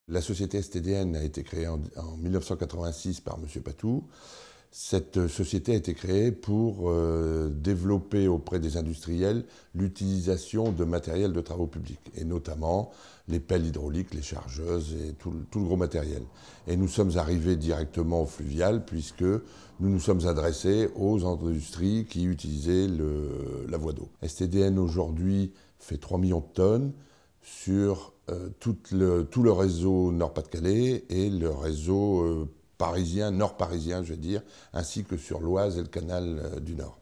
La société STDN a été créée en 1986 par M. Patou. Cette société a été créée pour développer auprès des industriels l'utilisation de matériel de travaux publics, et notamment les pelles hydrauliques, les chargeuses et tout le gros matériel. Et nous sommes arrivés directement au fluvial puisque nous nous sommes adressés aux industries qui utilisaient la voie d'eau. STDN aujourd'hui fait 3 millions de tonnes sur tout le réseau Nord-Pas-de-Calais et le réseau parisien, nord-parisien, je veux dire, ainsi que sur l'Oise et le canal du Nord.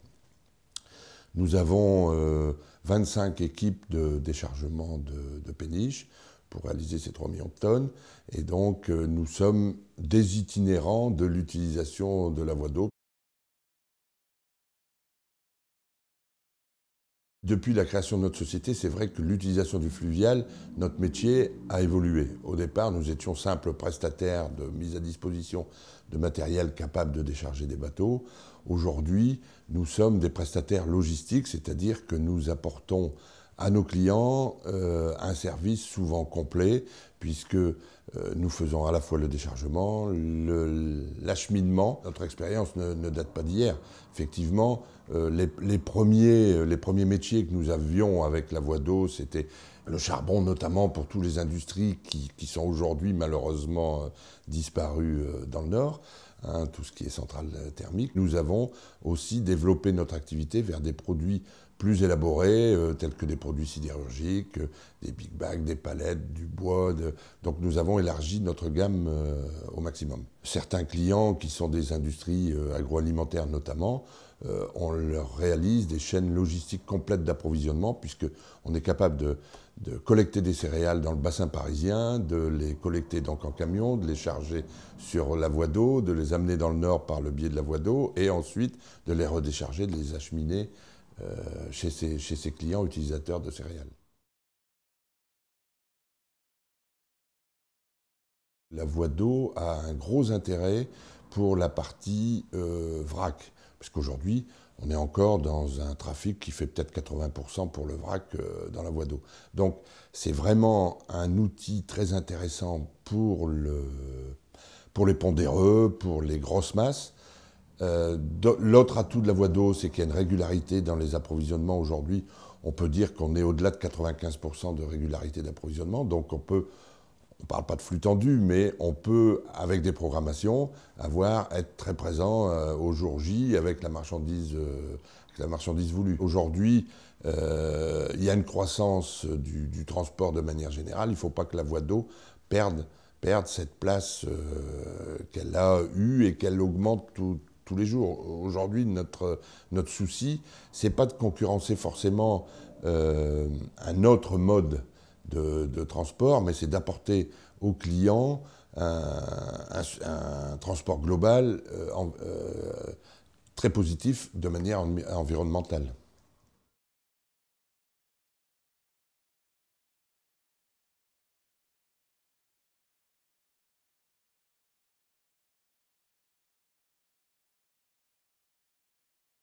Nous avons 25 équipes de déchargement de péniches pour réaliser ces 3 millions de tonnes. Et donc, nous sommes des itinérants de l'utilisation de la voie d'eau. Depuis la création de notre société, c'est vrai que l'utilisation du fluvial, notre métier a évolué. Au départ, nous étions simples prestataires de mise à disposition de matériel capable de décharger des bateaux. Aujourd'hui, nous sommes des prestataires logistiques, c'est-à-dire que nous apportons à nos clients un service souvent complet, puisque nous faisons à la fois le déchargement, l'acheminement. Notre expérience ne date pas d'hier. Effectivement, les premiers métiers que nous avions avec la voie d'eau, c'était le charbon, notamment pour toutes les industries qui sont aujourd'hui malheureusement disparues dans le Nord, hein, tout ce qui est centrale thermique. Nous avons aussi développé notre activité vers des produits plus élaborés, tels que des produits sidérurgiques, des big bags, des palettes, du bois. Donc nous avons élargi notre gamme au maximum. Certains clients, qui sont des industries agroalimentaires notamment, on leur réalise des chaînes logistiques complètes d'approvisionnement, puisqu'on est capable de collecter des céréales dans le bassin parisien, de les collecter donc en camion, de les charger sur la voie d'eau, de les amener dans le Nord par le biais de la voie d'eau, et ensuite de les redécharger, de les acheminer chez ses clients utilisateurs de céréales. La voie d'eau a un gros intérêt pour la partie vrac, parce qu'aujourd'hui, on est encore dans un trafic qui fait peut-être 80% pour le vrac dans la voie d'eau. Donc, c'est vraiment un outil très intéressant pour les pondéreux, pour les grosses masses. L'autre atout de la voie d'eau, c'est qu'il y a une régularité dans les approvisionnements. Aujourd'hui, on peut dire qu'on est au-delà de 95% de régularité d'approvisionnement. Donc on ne parle pas de flux tendu, mais on peut, avec des programmations, être très présent au jour J avec la marchandise voulue. Aujourd'hui, il y a une croissance du transport de manière générale. Il ne faut pas que la voie d'eau perde cette place qu'elle a eue et qu'elle augmente tous les jours. Aujourd'hui, notre souci, c'est pas de concurrencer forcément un autre mode de transport, mais c'est d'apporter aux clients un transport global très positif de manière environnementale.